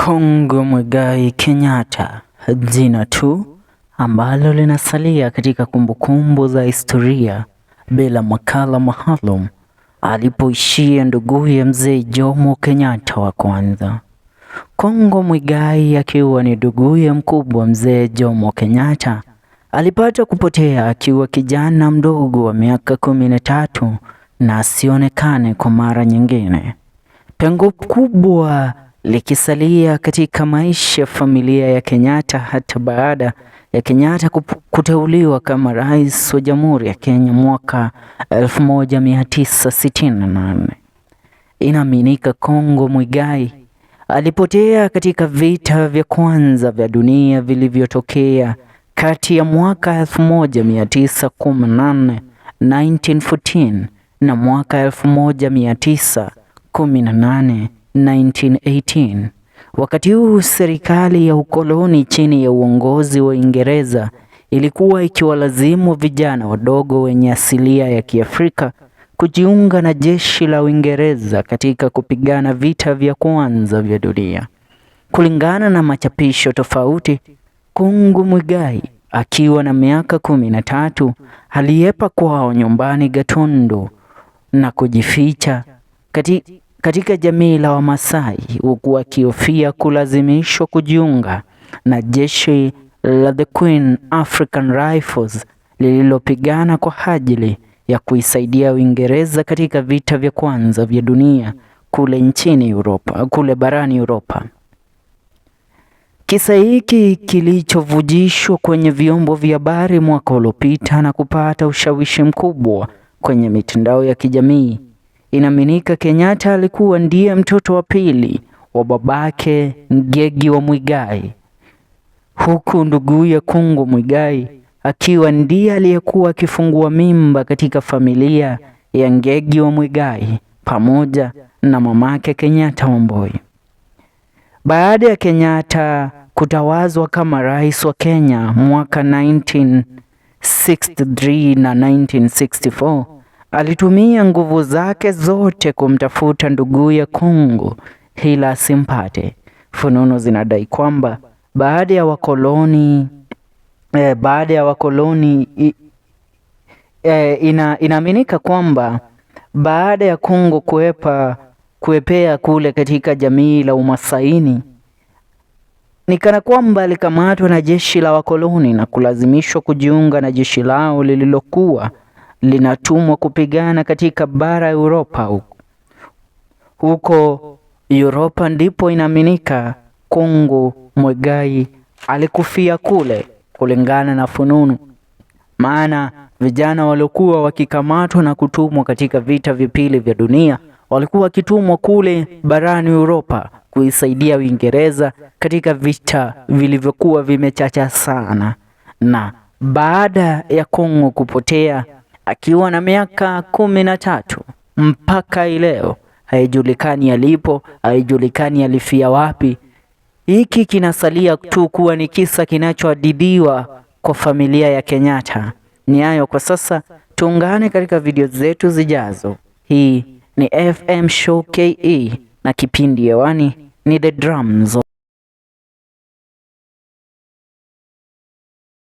Kungu Muigai Kenyatta, jina tu ambalo linasalia katika kumbukumbu za historia bila makala maalum alipoishia nduguye Mzee Jomo Kenyatta wa kwanza. Kungu Muigai akiwa ni nduguye mkubwa Mzee Jomo Kenyatta alipata kupotea akiwa kijana mdogo wa miaka 13 na asionekane kwa mara nyingine. Pengo kubwa likisalia katika maisha ya familia ya Kenyatta hata baada ya Kenyatta kuteuliwa kama rais wa Jamhuri ya Kenya mwaka 1968. Inaaminika Kungu Muigai alipotea katika vita vya kwanza vya dunia vilivyotokea kati ya mwaka 1918 1914 na mwaka 1918 1918. Wakati huu serikali ya ukoloni chini ya uongozi wa Uingereza ilikuwa ikiwalazimu vijana wadogo wenye asilia ya Kiafrika kujiunga na jeshi la Uingereza katika kupigana vita vya kwanza vya dunia. Kulingana na machapisho tofauti, Kungu Muigai akiwa na miaka 13 aliepa kwao nyumbani Gatundu na kujificha katika jamii la Wamasai, huku akihofia kulazimishwa kujiunga na jeshi la The Queen African Rifles lililopigana kwa ajili ya kuisaidia Uingereza katika vita vya kwanza vya dunia kule barani Europa. Kisa hiki kilichovujishwa kwenye vyombo vya habari mwaka uliopita na kupata ushawishi mkubwa kwenye mitandao ya kijamii. Inaaminika Kenyatta alikuwa ndiye mtoto wa pili wa babake Ngegi wa Muigai, huku nduguye Kungu Muigai akiwa ndiye aliyekuwa akifungua mimba katika familia ya Ngegi wa Muigai pamoja na mamake Kenyatta Wamboi. Baada ya Kenyatta kutawazwa kama rais wa Kenya mwaka 1963 na 1964, alitumia nguvu zake zote kumtafuta nduguye Kungu ila asimpate. Fununu zinadai kwamba baada ya wakoloni inaaminika kwamba baada ya Kungu kuepea kule katika jamii la Umasaini, ni kana kwamba alikamatwa na jeshi la wakoloni na kulazimishwa kujiunga na jeshi lao lililokuwa linatumwa kupigana katika bara Europa. Huko Europa ndipo inaaminika Kungu Muigai alikufia kule, kulingana na fununu. Maana vijana waliokuwa wakikamatwa na kutumwa katika vita vya pili vya dunia walikuwa wakitumwa kule barani Europa kuisaidia Uingereza katika vita vilivyokuwa vimechacha sana. Na baada ya Kungu kupotea akiwa na miaka 13 mpaka leo haijulikani alipo, haijulikani alifia wapi. Hiki kinasalia tu kuwa ni kisa kinachohadithiwa kwa familia ya Kenyatta. Ni hayo kwa sasa, tuungane katika video zetu zijazo. Hii ni FM Show KE na kipindi hewani ni The Drums.